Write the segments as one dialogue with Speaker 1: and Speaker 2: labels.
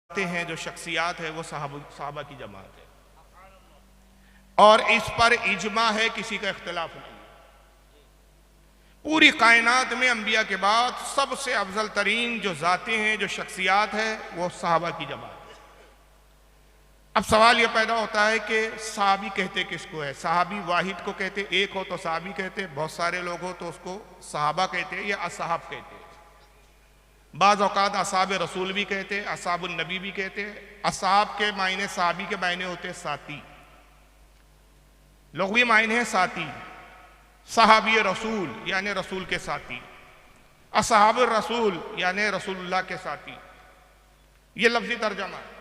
Speaker 1: हैं जो शख्सियात है वो साहबा की जमात है, और इस पर इजमा है, किसी का इख्तिलाफ नहीं। पूरी कायनात में अंबिया के बाद सबसे अफजल तरीन जो जातें हैं, जो शख्सियात है, वो साहबा की जमात है। अब सवाल यह पैदा होता है कि साहबी कहते किसको है? साहबी वाहिद को कहते, एक हो तो साहबी कहते, बहुत सारे लोग हो तो उसको साहबा कहते या असहाब कहते। बाज़ औक़ात असहाब रसूल भी कहते, असहाबुन नबी भी कहते। असहाब के मायने, साहबी के मायने होते साथी, लुग़वी मायने है साथी। सहाबी रसूल यानी रसूल के साथी, असहाब रसूल यानी रसूलुल्लाह के साथी, ये लफ्ज़ी तर्जमा है।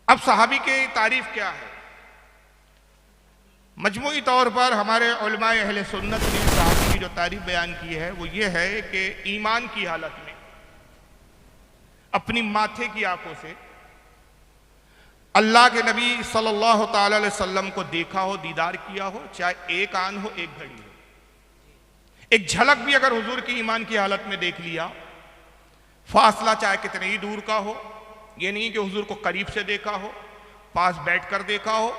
Speaker 1: अब सहाबी की तारीफ क्या है? मजमूई तौर पर हमारे उलमाए अहले सुन्नत ने सहाबी की जो तारीफ बयान की है वो ये है कि ईमान की हालत में अपनी माथे की आंखों से अल्लाह के नबी सल्लल्लाहु ताला अलैहि वसल्लम को देखा हो, दीदार किया हो, चाहे एक आन हो, एक घड़ी हो, एक झलक भी अगर हुजूर की ईमान की हालत में देख लिया, फासला चाहे कितने ही दूर का हो, ये नहीं कि हुजूर को करीब से देखा हो, पास बैठकर देखा हो,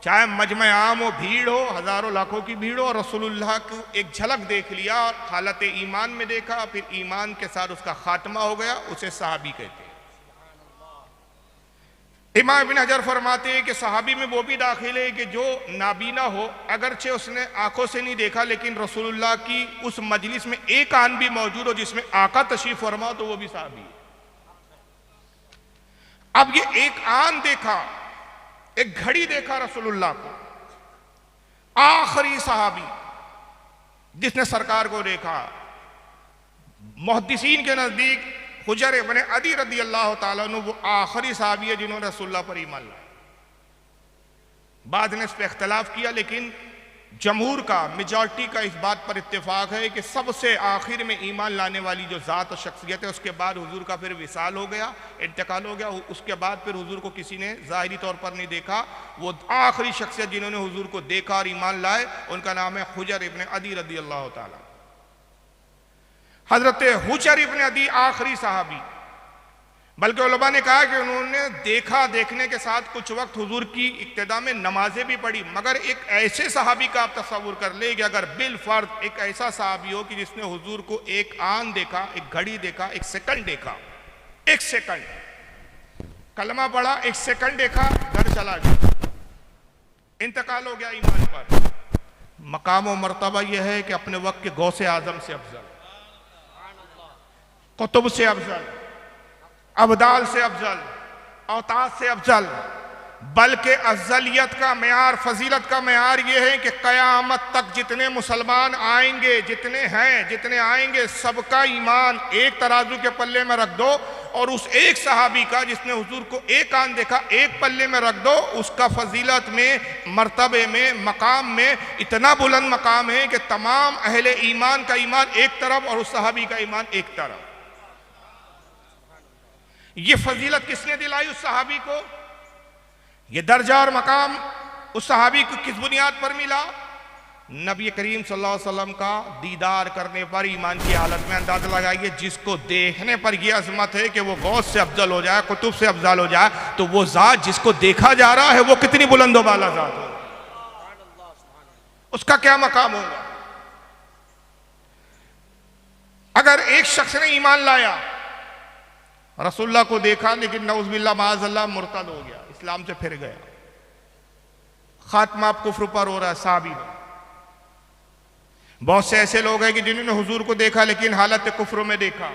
Speaker 1: चाहे मजमे आम हो, भीड़ हो, हजारों लाखों की भीड़ हो, और रसूलुल्लाह को एक झलक देख लिया और हालत ईमान में देखा, फिर ईमान के साथ उसका खात्मा हो गया, उसे सहाबी कहते हैं। इमाम इब्न हजर फरमाते हैं कि सहाबी में वो भी दाखिल है कि जो नाबीना हो, अगरचे उसने आंखों से नहीं देखा, लेकिन रसूलुल्लाह की उस मजलिस में एक आन भी मौजूद हो जिसमें आका तशरीफ फरमा, तो वो भी सहाबी है। अब ये एक आन देखा, एक घड़ी देखा रसूलुल्लाह को, आखिरी सहाबी जिसने सरकार को देखा। मुहद्दिसीन के नजदीक हुजर इब्न अदी रदी अल्लाह ताला अन्हु वो आखिरी सहाबी है जिन्होंने रसूलुल्लाह पर ईमान लाया। बाद ने इस पर इख्तलाफ किया, लेकिन जमहूर का, मेजॉरिटी का इस बात पर इत्तेफाक है कि सबसे आखिर में ईमान लाने वाली जो ज़ात और शख्सियत है, उसके बाद हुजूर का फिर विसाल हो गया, इंतकाल हो गया, उसके बाद फिर हुजूर को किसी ने ज़ाहिरी तौर पर नहीं देखा। वो आखिरी शख्सियत जिन्होंने हुजूर को देखा और ईमान लाए, उनका नाम है हुजर इब्न अदी रदी अल्लाह ताला। हजरत हुजर इब्न अदी आखिरी सहाबी, बल्कि उलमा ने कहा कि उन्होंने देखा, देखने के साथ कुछ वक्त हुजूर की इक्तिदा में नमाजें भी पढ़ी। मगर एक ऐसे सहाबी का आप तस्वुर कर ले कि अगर बिल फर्द एक ऐसा सहाबी हो कि जिसने हुजूर को एक आन देखा, एक घड़ी देखा, एक सेकंड देखा, एक सेकंड कलमा पढ़ा, एक सेकंड देखा, घर चला गया, इंतकाल हो गया ईमान पर। मकाम और मर्तबा यह है कि अपने वक्त के गौसे आजम से अफजल, कुतुब से अफजल, अब्दाल से अफजल, औताद से अफजल, बल्कि अफजलियत का मेयार, फजीलत का मेयार यह है कि क़यामत तक जितने मुसलमान आएंगे, जितने हैं, जितने आएंगे, सबका ईमान एक तराजू के पल्ले में रख दो, और उस एक सहाबी का जिसने हुजूर को एक आन देखा, एक पल्ले में रख दो, उसका फजीलत में, मर्तबे में, मकाम में इतना बुलंद मकाम है कि तमाम अहले ईमान का ईमान एक तरफ और उस सहाबी का ईमान एक तरफ। ये फजीलत किसने दिलाई उस सहाबी को? ये दर्जा और मकाम उस सहाबी को किस बुनियाद पर मिला? नबी करीम सल्लल्लाहु अलैहि वसल्लम का दीदार करने पर। ईमान की हालत में अंदाजा लगाइए, जिसको देखने पर यह अजमत है कि वो गौस से अफजल हो जाए, कुतुब से अफजल हो जाए, तो वो जात जिसको देखा जा रहा है वो कितनी बुलंद वाला जात हो, उसका क्या मकाम होगा? अगर एक शख्स ने ईमान लाया, रसूलुल्लाह को देखा, लेकिन नऊज़ुबिल्लाह माअज़ल्लाह मुर्तद हो गया, इस्लाम से फिर गया, खात्मा कुफ्र पर हो रहा है सहाबी में। बहुत से ऐसे लोग हैं कि जिन्होंने हुजूर को देखा लेकिन हालत कुफ्र में देखा,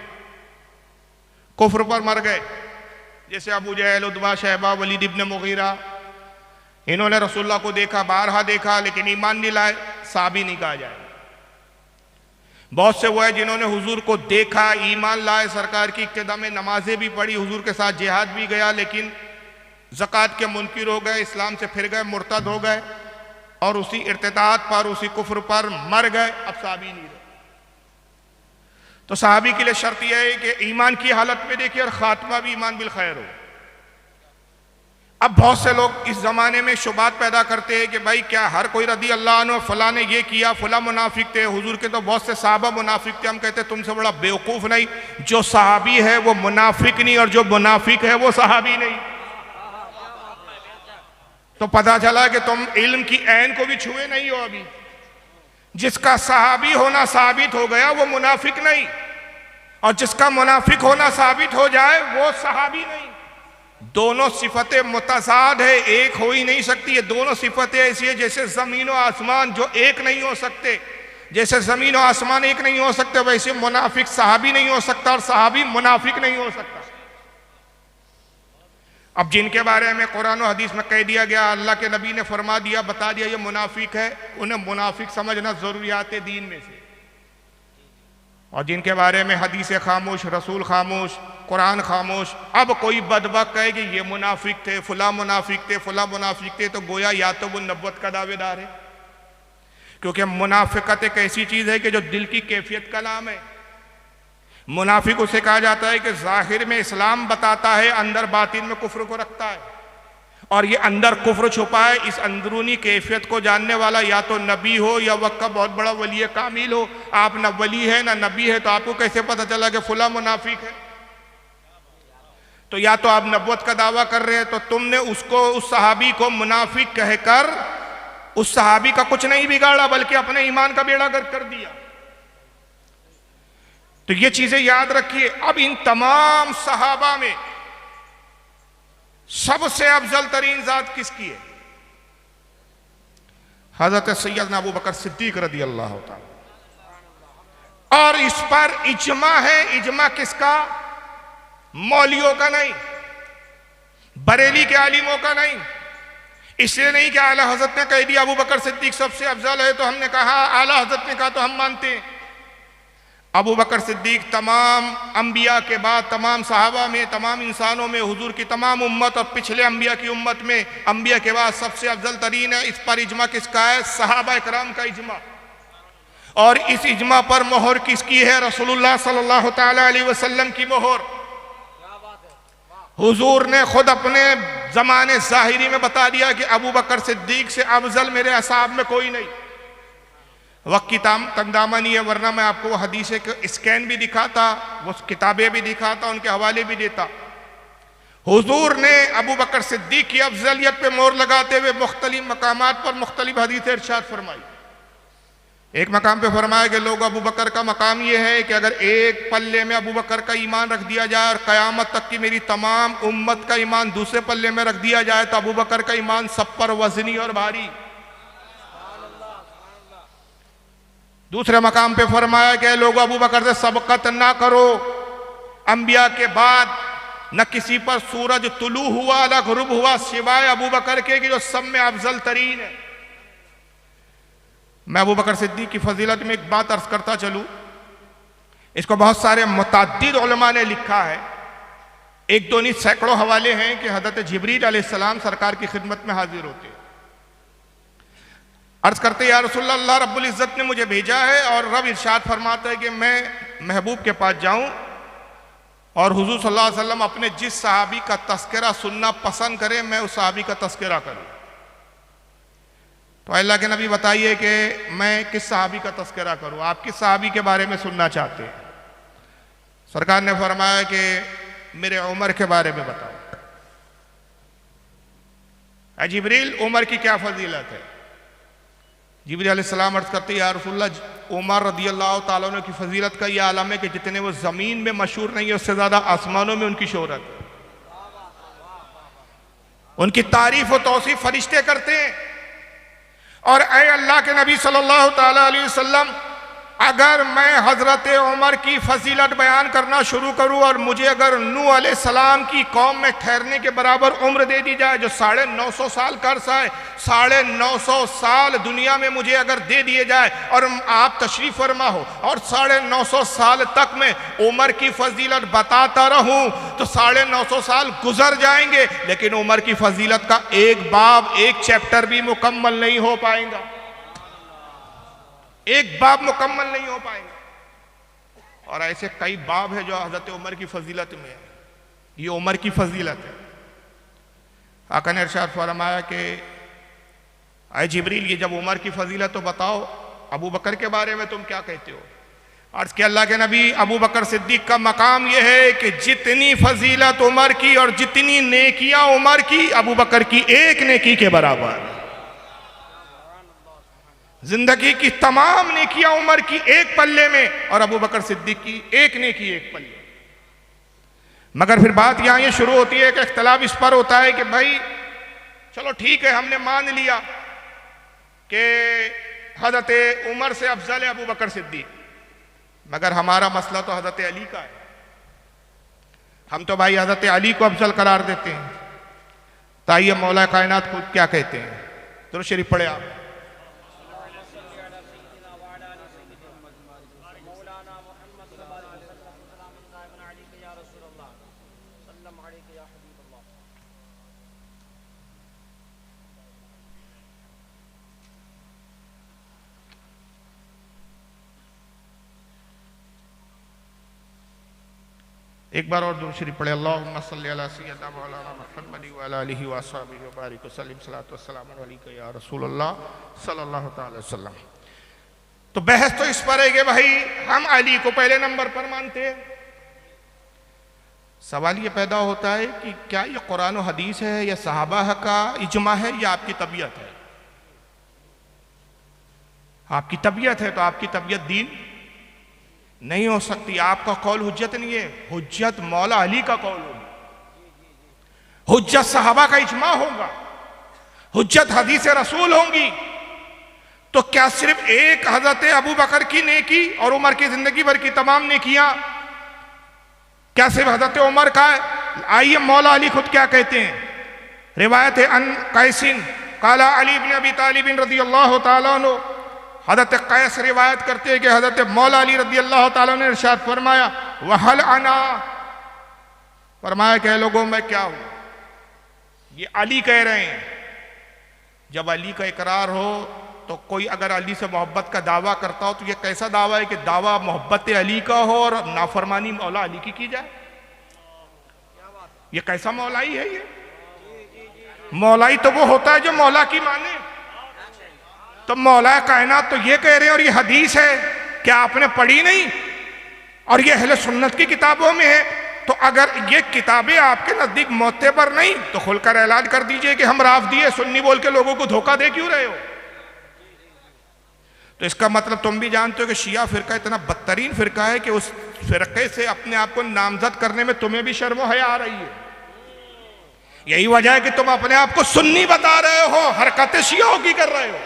Speaker 1: कुफ्र पर मर गए, जैसे अबू जहल, उतबा, शैबा, वलीद इब्न मुगीरा। इन्होंने रसूलुल्लाह को देखा, बारहा देखा, लेकिन ईमान नहीं लाए, सहाबी नहीं कहा जाए। बहुत से वो है जिन्होंने हुजूर को देखा, ईमान लाए, सरकार की इक्तिदा में नमाजें भी पढ़ी, हुजूर के साथ जिहाद भी गया, लेकिन ज़कात के मुनकिर हो गए, इस्लाम से फिर गए, मुर्तद हो गए, और उसी इर्तिदाद पर, उसी कुफ्र पर मर गए, अब सहाबी नहीं रहे। तो सहाबी के लिए शर्त यह है कि ईमान की हालत में देखिए और खात्मा भी ईमान बिल खैर हो। अब बहुत से लोग इस जमाने में शुबात पैदा करते हैं कि भाई क्या हर कोई रदी अल्लाह अन्हु फला ने ये किया, फला मुनाफिक थे, हुजूर के तो बहुत से साहबा मुनाफिक थे। हम कहते तुमसे बड़ा बेवकूफ नहीं, जो सहाबी है वो मुनाफिक नहीं और जो मुनाफिक है वो सहाबी नहीं। तो पता चला कि तुम इल्म की ऐन को भी छुए नहीं हो अभी। जिसका सहाबी होना साबित हो गया वो मुनाफिक नहीं, और जिसका मुनाफिक होना साबित हो जाए वो सहाबी नहीं। दोनों सिफतें मुतज़ाद है, एक हो ही नहीं सकती। ये दोनों सिफतें ऐसी है जैसे जमीन और आसमान जो एक नहीं हो सकते। जैसे जमीन और आसमान एक नहीं हो सकते, वैसे मुनाफिक सहाबी नहीं हो सकता और सहाबी मुनाफिक नहीं हो सकता। अब जिनके बारे में कुरान और हदीस में कह दिया गया, अल्लाह के नबी ने फरमा दिया, बता दिया ये मुनाफिक है, उन्हें मुनाफिक समझना जरूरियात दीन में से। और जिनके बारे में हदीस खामोश, रसूल खामोश, कुरान खामोश, अब कोई बदबक कहे कि ये मुनाफिक थे, फुला मुनाफिक थे, फुला मुनाफिक थे, तो गोया या तो वो नबुव्वत का दावेदार है। क्योंकि मुनाफिकत एक ऐसी चीज है कि जो दिल की कैफियत का नाम है। मुनाफिक उसे कहा जाता है कि जाहिर में इस्लाम बताता है, अंदर बातिन में कुफ्र को रखता है, और ये अंदर कुफ्र छुपा है। इस अंदरूनी कैफियत को जानने वाला या तो नबी हो या वक्त का बहुत बड़ा वली कामिल हो। आप न वली है ना नबी है, तो आपको कैसे पता चला कि फुला मुनाफिक है? तो या तो आप नबुव्वत का दावा कर रहे हैं, तो तुमने उसको, उस सहाबी को मुनाफिक कहकर उस सहाबी का कुछ नहीं बिगाड़ा, बल्कि अपने ईमान का बेड़ा गर्क कर दिया। तो ये चीजें याद रखिए। अब इन तमाम सहाबा में सबसे अफजल तरीन जात किसकी है? हजरत सैयदना अबू बकर सिद्दीक रदी अल्लाह ताला। और इस पर इजमा है। इजमा किसका? मौलियों का नहीं, बरेली के आलिमों का नहीं। इसलिए नहीं कि आला हजरत ने कह दिया अबू बकर सिद्दीक सबसे अफजल है तो हमने कहा, आला हजरत ने कहा तो हम मानते हैं। अबू बकर सिद्दीक तमाम अंबिया के बाद, तमाम सहाबा में, तमाम इंसानों में, हुजूर की तमाम उम्मत और पिछले अंबिया की उम्मत में अंबिया के बाद सबसे अफजल तरीन है। इस पर इजमा किसका है? सहाबा इकराम का इजमा। और इस इजमा पर मोहर किसकी है? रसूलुल्लाह सल्लल्लाहु तआला अलैहि वसल्लम की मोहर। हुजूर ने खुद अपने जमाने जाहिरी में बता दिया कि अबू बकर सिद्दीक से अफजल मेरे असहाब में कोई नहीं। वक्त की तंगदामा नहीं है, वरना मैं आपको वो हदीस के स्कैन भी दिखाता, वो किताबें भी दिखाता, उनके हवाले भी देता। हुजूर ने अबू बकर सिद्दीक की अफजलियत पे मोहर लगाते हुए मुख्तलिफ मकामात पर मुख्तलिफ हदीसें इरशाद फरमाई। एक मकाम पे फरमाया कि लोग, अबू बकर का मकाम ये है कि अगर एक पल्ले में अबू बकर का ईमान रख दिया जाए और क़यामत तक की मेरी तमाम उम्मत का ईमान दूसरे पल्ले में रख दिया जाए, तो अबू बकर का ईमान सब पर वजनी और भारी। दूसरे मकाम पे फरमाया कि लोग अबू बकर से सबकत ना करो। अंबिया के बाद न किसी पर सूरज तुलू हुआ न गुरूब हुआ सिवाय अबू बकर के, कि जो सब में अफजल तरीन है। मैं अबू बकर सिद्दीक की फजीलत में एक बात अर्ज करता चलूं। इसको बहुत सारे मुतअद्दिद उलमा ने लिखा है, एक दो नहीं सैकड़ों हवाले हैं कि हज़रत जिब्रील अलैहिस्सलाम सरकार की खिदमत में हाजिर होते, अर्ज करते या रसूलल्लाह, अल्लाह रब्बुल इज़्ज़त ने मुझे भेजा है और रब इरशाद फरमाता है कि मैं महबूब के पास जाऊं और हुजूर सल्लल्लाहु अलैहि वसल्लम अपने जिस सहाबी का तस्करा सुनना पसंद करें, मैं उस सहाबी का तस्करा करूं। तो अल्लाह के नबी बताइए कि मैं किस सहाबी का तस्करा करूं, आप किस सहाबी के बारे में सुनना चाहते हैं? सरकार ने फरमाया कि मेरे उमर के बारे में बताओ। जिब्रील, उमर की क्या फजीलत है? जिब्रील अलैहिस्सलाम अर्ज करते या रसूलल्लाह, उमर रदी अल्लाह ताला अन्हु की फजीलत का यह आलम है कि जितने वो जमीन में मशहूर नहीं है, उससे ज्यादा आसमानों में उनकी शोहरत है। उनकी तारीफ और तौसीफ फरिश्ते करते हैं। और ऐ अल्लाह के नबी सल्लल्लाहु ताला अलैहि वसल्लम, अगर मैं हजरत उमर की फजीलत बयान करना शुरू करूं और मुझे अगर नूह अलैहिस्सलाम की कौम में ठहरने के बराबर उम्र दे दी जाए, जो 950 साल का अरसा है, 950 साल दुनिया में मुझे अगर दे दिए जाए और आप तशरीफ फरमा हो और 950 साल तक मैं उमर की फजीलत बताता रहूं, तो 950 साल गुजर जाएंगे, लेकिन उमर की फजीलत का एक बाब, एक चैप्टर भी मुकम्मल नहीं हो पाएगा। एक बाब मुकम्मल नहीं हो पाएंगे। और ऐसे कई बाब है जो हजरत उमर की फजीलत में है। ये उमर की फजीलत है। आका ने इरशाद फरमाया कि ऐ जिब्रील, ये जब उमर की फजीलत तो बताओ, अबू बकर के बारे में तुम क्या कहते हो? अर्ज के अल्लाह के नबी, अबू बकर सिद्दीक का मकाम यह है कि जितनी फजीलत उमर की और जितनी नेकियां उमर की, अबू बकर की एक नेकी के बराबर। जिंदगी की तमाम नेकियां उमर की एक पल्ले में और अबू बकर सिद्दीक की एक नेकी एक पल्ले। मगर फिर बात यहां ये शुरू होती है कि इख्तलाफ इस पर होता है कि भाई चलो ठीक है, हमने मान लिया कि हजरत उमर से अफजल है अबू बकर सिद्दीक, मगर हमारा मसला तो हजरत अली का है। हम तो भाई हजरत अली को अफजल करार देते हैं। ताइए मौला कायनात खुद क्या कहते हैं, तो शरीफ पढ़े आप। एक बार और दुरूद शरीफ पढ़े। अल्लाहुम्मा सल्ली अला सय्यिदिना मौलाना मुहम्मद व अला आलिहि व अस्हाबिहि व बारिक वसल्लिम सलातो वस्सलामु अलैका या रसूलल्लाह सल्लल्लाहु तआला अलैहि वसल्लम। तो बहस तो इस पर है कि भाई हम अली को पहले नंबर पर मानते हैं। सवाल ये पैदा होता है कि क्या ये कुरान और हदीस है या सहाबा का इजमा है या आपकी तबीयत है? आपकी तबीयत है तो आपकी तबीयत दीन नहीं हो सकती। आपका कौल हुज्जत नहीं है, हुज्जत मौला अली का कौल होगा, हुज्जत सहाबा का इजमा होगा, हुज्जत हदीस रसूल होंगी। तो क्या सिर्फ एक हजरत अबू बकर की नेकी और उमर की जिंदगी भर की तमाम नेकियां क्या सिर्फ हजरत उमर का है? आइए मौला अली खुद क्या कहते हैं। रिवायत है अन कैसिन काला अली इब्न अबी तालिब रज़ियल्लाहु ताला अन्हु, हजरत कैस रिवायत करते हैं कि हजरत मौला अली रज़ियल्लाहु ताला ने इरशाद फरमाया वहल अना, फरमाया कि लोगों मैं क्या हूं? ये अली कह रहे हैं। जब अली का इकरार हो तो कोई अगर अली से मोहब्बत का दावा करता हो तो ये कैसा दावा है कि दावा मोहब्बत अली का हो और नाफरमानी मौला अली की जाए? ये कैसा मौलाई है? ये मौलाई तो वो होता है जो मौला की माने। तो मौला कायनात तो ये कह रहे हैं और ये हदीस है, क्या आपने पढ़ी नहीं? और ये अहले सुन्नत की किताबों में है। तो अगर ये किताबें आपके नजदीक मोतबर नहीं तो खुलकर ऐलान कर दीजिए कि हम राफदी है, सुन्नी बोल के लोगों को धोखा दे क्यों रहे हो? तो इसका मतलब तुम भी जानते हो कि शिया फिरका इतना बदतरीन फिरका है कि उस फिरके से अपने आप को नामजद करने में तुम्हें भी शर्म हया आ रही है। यही वजह है कि तुम अपने आप को सुन्नी बता रहे हो, हरकतें शियाओं की कर रहे हो।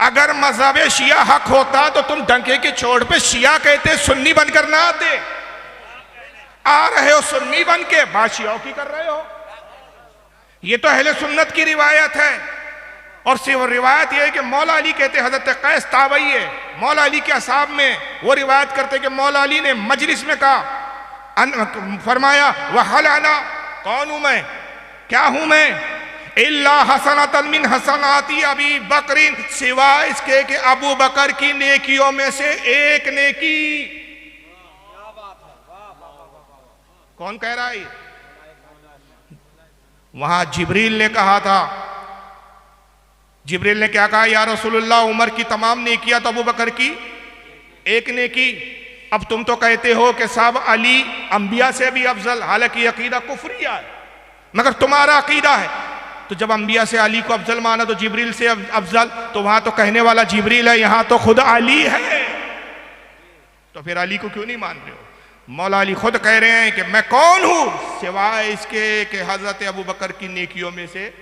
Speaker 1: अगर मजहब शिया हक होता तो तुम डंके के छोड़ पे शिया कहते, सुन्नी बनकर ना आते। आ रहे हो सुन्नी बन के, बात शियाओं की कर रहे हो। ये तो अहले सुन्नत की रिवायत है। और सिर्फ रिवायत यह है कि मौला अली कहते, हजरत कैस ताबई है, मौला अली के असाब में वो रिवायत करते कि मौला अली ने मजलिस में कहा, फरमाया वहल अना, कौन हूं मैं, क्या हूं मैं? इल्ला हसनतन मिन हसनाती अबी बकरिन, सिवाय इसके कि अबू बकर की नेकियों में से एक नेकी। कौन कह रहा है? वहां जिब्रील ने कहा था। जिब्रील ने क्या कहा? या रसूलुल्लाह उमर की तमाम नेकियां तो अबू बकर की एक नेकी। अब तुम तो कहते हो कि साहब अली अंबिया से भी अफजल, हालांकि अकीदा कुफरिया है मगर तुम्हारा अकीदा है। तो जब अंबिया से अली को अफजल माना तो जिब्रील से अफजल, तो वहां तो कहने वाला जिब्रील है, यहां तो खुद अली है। तो फिर अली को क्यों नहीं मान रहे हो? मौला अली खुद कह रहे हैं कि मैं कौन हूं सिवाय इसके कि हजरत अबू बकर की नेकियों में से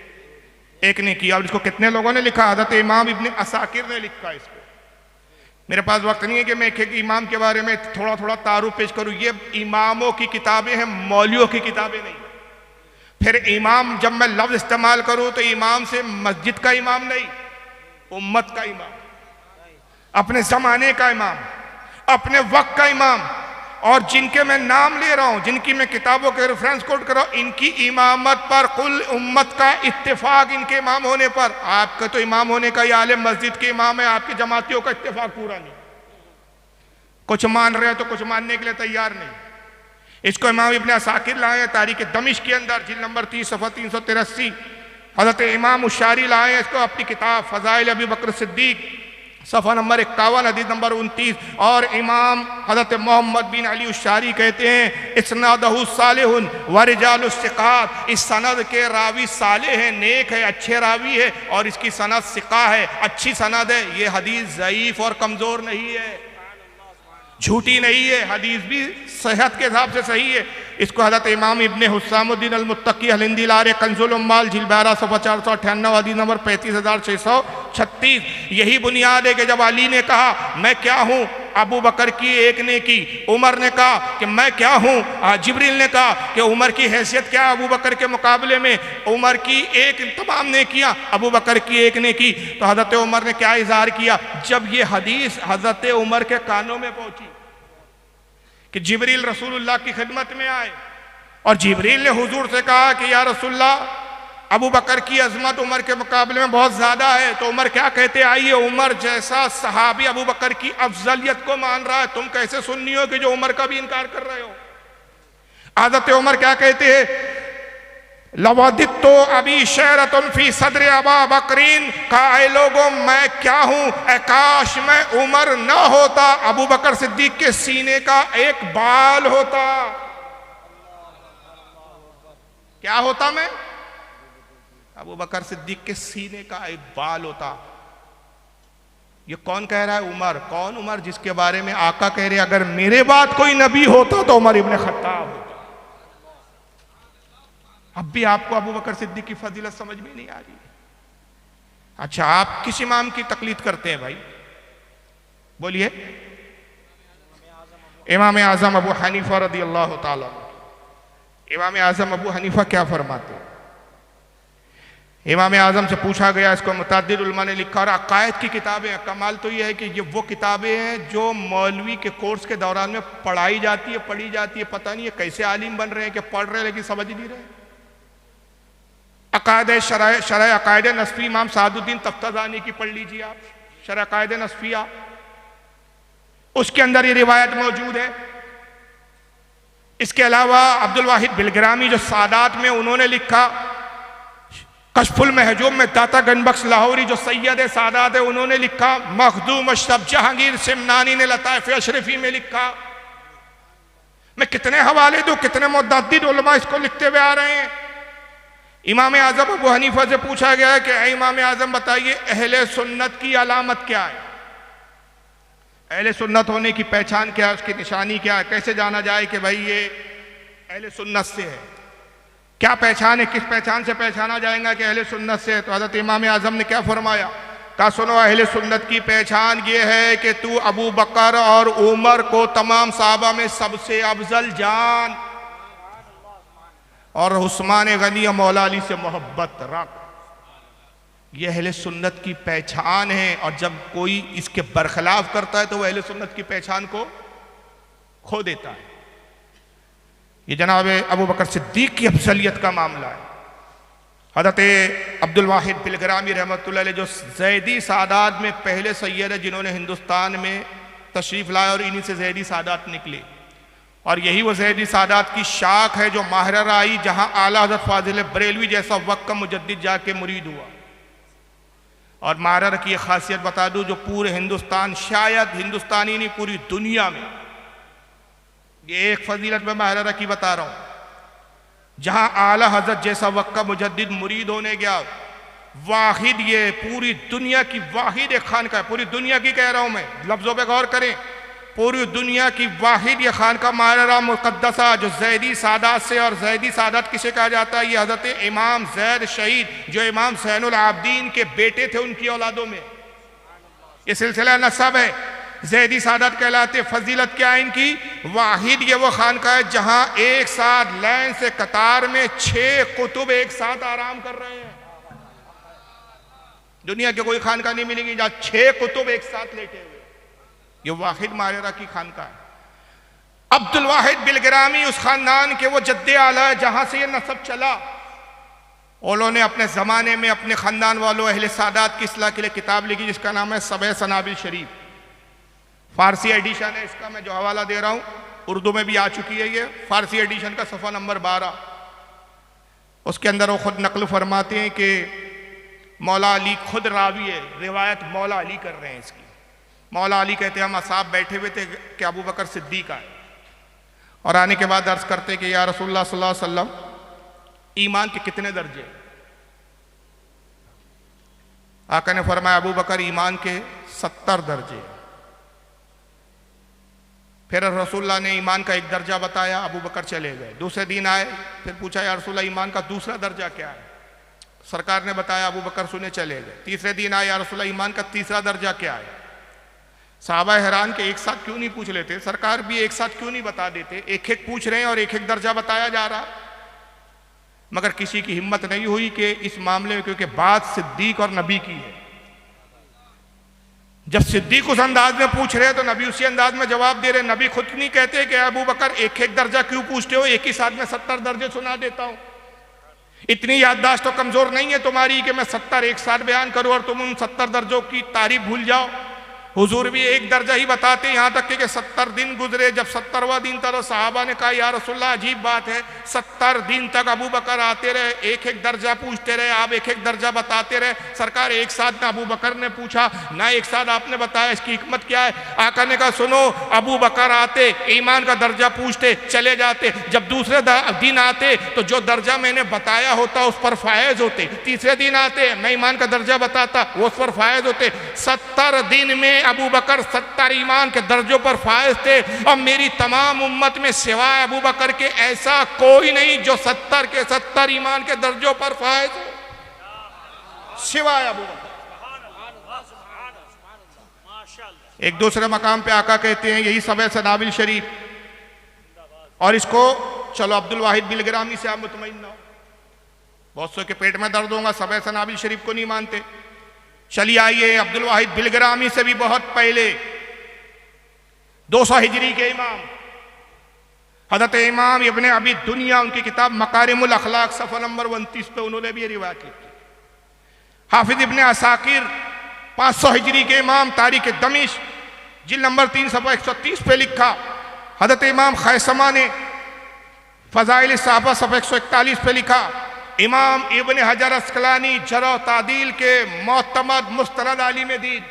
Speaker 1: एक ने किया। और इसको कितने लोगों ने लिखा? हजरत इमाम इब्ने असाकिर ने लिखा इसको। मेरे पास वक्त नहीं है कि मैं एक इमाम के बारे में थोड़ा थोड़ा तारुफ पेश करूं। ये इमामों की किताबें हैं, मौलियों की किताबें नहीं। फिर इमाम जब मैं लफ्ज इस्तेमाल करूं तो इमाम से मस्जिद का इमाम नहीं, उम्मत का इमाम, अपने जमाने का इमाम, अपने वक्त का इमाम। और जिनके मैं नाम ले रहा हूं, जिनकी मैं किताबों के रेफरेंस कोट कर रहा हूं, इनकी इमामत पर कुल उम्मत का इत्तेफाक, इनके इमाम होने पर। आपका तो इमाम होने का, ये आलिम मस्जिद के इमाम है, आपकी जमातियों का इत्तेफाक पूरा नहीं। कुछ मान रहे हैं तो कुछ मानने के लिए तैयार नहीं। इसको इमाम इब्न असाकिर लाए हैं तारीख दमिश्क के अंदर, जिल्द नंबर 30 सफ़ा 383। हज़रत इमाम उशारी लाए हैं इसको अपनी किताब फ़ज़ाइल अबी बकर सिद्दीक़, सफ़ा नंबर 51 हदीस नंबर 29। और इमाम हज़रत मोहम्मद बिन अली उशारी कहते हैं इस्नादहु सालिहुन व रिजालु सिक़ात, इस सनद के रावी साले हैं, नेक है, अच्छे रावी है, और इसकी सनद सिक़ा है, अच्छी सनद है। ये हदीस ज़ईफ़ और कमज़ोर नहीं है, झूठी नहीं है, हदीस भी सेहत के हिसाब से सही है। इसको हज़रत इमाम इब्ने हुस्सामुद्दीन अल-मुत्तकी अल-हिंदी लारे कंजुल उम्माल जिल्द 12 सफ़ा 498 हदीस नंबर 35636। यही बुनियाद है कि जब अली ने कहा मैं क्या हूँ, अबू बकर की एक ने की, उमर ने कहा कि मैं क्या हूँ, जिब्रील ने कहा कि उमर की हैसियत क्या है अबू बकर के मुकाबले में, उमर की एक तमाम ने किया, अबू बकर की एक ने की। तो हज़रत उमर ने क्या इज़हार किया, जब ये हदीस हज़रत उमर के कानों में पहुँची कि जिब्रील रसूलुल्लाह की खिदमत में आए और जिब्रील ने हुजूर से कहा कि या रसूलल्लाह अबू बकर की अजमत उमर के मुकाबले में बहुत ज़्यादा है, तो उमर क्या कहते, आइए उमर जैसा सहाबी अबू बकर की अफजलियत को मान रहा है, तुम कैसे सुन्नी हो कि जो उमर का भी इनकार कर रहे हो। हज़रत उमर क्या कहते हैं, लवदित्तो अभी शरतुन फी सदर अबा बकरीन, कहा लोगों मैं क्या हूँ, काश मैं उमर न होता, अबू बकर सिद्दीक के सीने का एक बाल होता। क्या होता मैं, अबू बकर सिद्दीक के सीने का एक बाल होता। ये कौन कह रहा है, उमर। कौन उमर, जिसके बारे में आका कह रहे अगर मेरे बाद कोई नबी होता तो उमर इब्ने खत्ताब होता। अब भी आपको अबू बकर सिद्दीक की फजीलत समझ में नहीं आ रही। अच्छा, आप किस इमाम की तकलीद करते हैं भाई, बोलिए। इमाम आज़म अबू हनीफा रज़ी अल्लाह ताला। इमाम आज़म अबू हनीफा क्या फरमाते हैं, इमाम आज़म से पूछा गया, इसको मुतअद्दिद उलमा ने लिखा, और अकायद की किताबें हैं। कमाल तो यह है कि ये वो किताबें हैं जो मौलवी के कोर्स के दौरान में पढ़ाई जाती है, पढ़ी जाती है, पता नहीं है कैसे आलिम बन रहे हैं कि पढ़ रहे हैं लेकिन समझ नहीं रहे। अकायद शरह अकायद नस्फी इमाम सादुद्दीन तफ्ताज़ानी की पढ़ लीजिए आप, शरह अकायद नस्फिया, उसके अंदर ये रिवायत मौजूद है। इसके अलावा अब्दुल वाहिद बिलग्रामी जो सादात में उन्होंने लिखा, कशफुल महजूब में दाता गनबख्श लाहौरी जो सैयद सादात है उन्होंने लिखा, मखदूम अशरफ जहांगीर सिमनानी ने लताइफ अशरफी में लिखा। मैं कितने हवाले दूं, कितने मुतअद्दिद उलमा इसको लिखते हुए आ रहे हैं। इमाम आज़म अबू हनीफा से पूछा गया है कि इमाम आज़म बताइए अहले सुन्नत की अलामत क्या है, अहले सुन्नत होने की पहचान क्या है, उसकी निशानी क्या है, कैसे जाना जाए कि भाई ये अहले सुन्नत से है, क्या पहचान है, किस पहचान से पहचाना जाएगा कि अहले सुन्नत से है। तो हज़रत इमाम आज़म ने क्या फरमाया, कहा सुनो अहले सुन्नत की पहचान ये है कि तू अबू बकर और उमर को तमाम साहबा में सबसे अफजल जान, और उस्मान गनी और मौला अली से मोहब्बत रख। ये अहले सुन्नत की पहचान है, और जब कोई इसके बरखिलाफ करता है तो वह अहले सुन्नत की पहचान को खो देता है। ये जनाब अबू बकर सिद्दीक की अफजलियत का मामला है। हज़रत अब्दुल वाहिद बिलग्रामी रहमतुल्लाह अलैह जो ज़ैदी सादात में पहले सैयद है जिन्होंने हिंदुस्तान में तशरीफ़ लाया, और इन्हीं से ज़ैदी सादात निकले, और यही वो ज़ैदी सादात की शाख है जो माहरा आई जहाँ आला हज़रत फाजिल बरेलवी जैसा वक्त का मुजद्दिद जाके मुरीद हुआ। और माहरा की एक खासियत बता दूँ जो पूरे हिंदुस्तान, शायद हिंदुस्तान ही नहीं पूरी दुनिया में, ये एक फजीलत में माहरा की बता रहा हूँ, जहाँ आला हज़रत जैसा वक्त का मुजद्दिद मुरीद होने गया, वाहिद, ये पूरी दुनिया की वाहिद एक खानका है, पूरी दुनिया की कह रहा हूँ मैं, लफ्ज़ों पे गौर करें, पूरी दुनिया की वाहिद ये खानका माहरा मुक़द्दसा जो ज़ैदी सादात से, और ज़ैदी सादात किसे कहा जाता है, ये हज़रत इमाम ज़ैद शहीद जो इमाम ज़ैनुल आबिदीन के बेटे थे उनकी औलादों में ये सिलसिला नसब है, ज़ैदी सादात कहलाते। फजीलत क्या है इनकी, वाहिद ये वो खानका है जहाँ एक साथ लाइन से कतार में 6 कुतुब एक साथ आराम कर रहे हैं। दुनिया के कोई खानका नहीं मिलेगी जहाँ 6 कुतुब एक साथ लेटे हुए, ये वाहिद माहरा की खानका है। अब्दुल वाहिद बिलग्रामी उस खानदान के वो जद्दे आला है जहां से ये नसब चला। उन्होंने अपने ज़माने में अपने ख़ानदान वालों अहले सादात की इस्लाह के लिए किताब लिखी जिसका नाम है सबह सनाबिल शरीफ, फारसी एडिशन है इसका, मैं जो हवाला दे रहा हूँ उर्दू में भी आ चुकी है ये, फारसी एडिशन का सफ़ा नंबर 12। उसके अंदर वो खुद नकल फरमाते हैं कि मौला अली खुद रावी है, रिवायत मौला अली कर रहे हैं इसकी। मौला अली कहते हैं हम असाब बैठे हुए थे कि अबू बकर सिद्दीक आए और आने के बाद अर्ज करते कि या रसूलुल्लाह सल्लल्लाहु अलैहि वसल्लम ईमान के कितने दर्जे? आका ने फरमाया अबू बकर ईमान के 70 दर्जे। फिर रसूलुल्लाह ने ईमान का एक दर्जा बताया, अबू बकर चले गए। दूसरे दिन आए, फिर पूछा या रसूलुल्लाह ईमान का दूसरा दर्जा क्या है? सरकार ने बताया, अबू बकर सुने चले गए। तीसरे दिन आए, या रसूलुल्लाह ईमान का तीसरा दर्जा क्या है? साहबा हैरान के एक साथ क्यों नहीं पूछ लेते, सरकार भी एक साथ क्यों नहीं बता देते? एक एक पूछ रहे हैं और एक एक दर्जा बताया जा रहा, मगर किसी की हिम्मत नहीं हुई कि इस मामले में, क्योंकि बात सिद्दीक और नबी की है। जब सिद्दीक उस अंदाज में पूछ रहे हैं तो नबी उसी अंदाज में जवाब दे रहे। नबी खुद नहीं कहते कि अबू बकर एक एक दर्जा क्यों पूछते हो, एक ही साथ में 70 दर्जे सुना देता हूं। इतनी याददाश्त तो कमजोर नहीं है तुम्हारी कि मैं 70 एक साथ बयान करूं और तुम उन 70 दर्जों की तारीफ भूल जाओ। हुजूर भी एक दर्जा ही बताते, यहां तक कि 70 दिन गुजरे। जब 70वां दिन था तो साहबा ने कहा या रसूलल्लाह अजीब बात है, 70 दिन तक अबू बकर आते रहे, एक एक दर्जा पूछते रहे, आप एक एक दर्जा बताते रहे। सरकार एक साथ ना अबू बकर ने पूछा ना एक साथ आपने बताया, इसकी हिकमत क्या है? आका ने कहा सुनो, अबू बकर आते ईमान का दर्जा पूछते चले जाते, जब दूसरे दिन आते तो जो दर्जा मैंने बताया होता उस पर फायज होते। तीसरे दिन आते मैं ईमान का दर्जा बताता, वो उस पर फायज होते। 70 दिन में अबू बकर 70 ईमान के दर्जों पर फायज थे। और मेरी तमाम उम्मत में सिवाय अबू बकर के ऐसा कोई नहीं जो 70 के 70 ईमान के दर्जों पर फायज हो, सिवाय अबू बकर। एक दूसरे मकाम पे आका कहते हैं यही सब है सनाबिल शरीफ, और इसको चलो अब्दुल वाहिद बिलग्रामी से आप मुतमईन ना हो। बहुत सौ के पेट में दर्द होगा, सब है सनाबिल शरीफ को नहीं मानते। चलिए आइए अब्दुल वाहिद बिलग्रामी से भी बहुत पहले 200 हिजरी के इमाम हज़रत इमाम इब्ने अबी दुनिया, उनकी किताब मकारिमुल अखलाक सफ़ा नंबर 29 पे उन्होंने भी ये रिवायत लिखी। हाफिज इब्ने असाकिर 500 हिजरी के इमाम तारीख दमिश्क जिल्द नंबर 3 सफ़ा 130 पे लिखा। हज़रत इमाम खैसमा ने फ़ज़ाइल सहाबा सफ़ा 141 पे लिखा। इमाम इब्ने हजर अस्कलानी जरा तादील के मोतमद मुस्तनद आलिम दीन,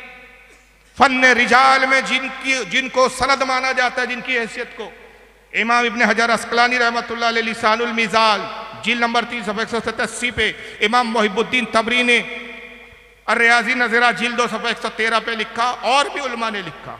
Speaker 1: फन रिजाल में जिनको सनद माना जाता है, जिनकी हैसियत को इमाम इब्ने हजर अस्कलानी रहमतुल्लाह अलैह लिसानुल मिज़ाल जिल्द नंबर 3 सफ़ा 187 पे, इमाम मुहिबुद्दीन तबरी ने अर्रियाज़ी नज़रा जिल्द 2 सफ़ा 113 पे लिखा, और भी उलमा ने लिखा।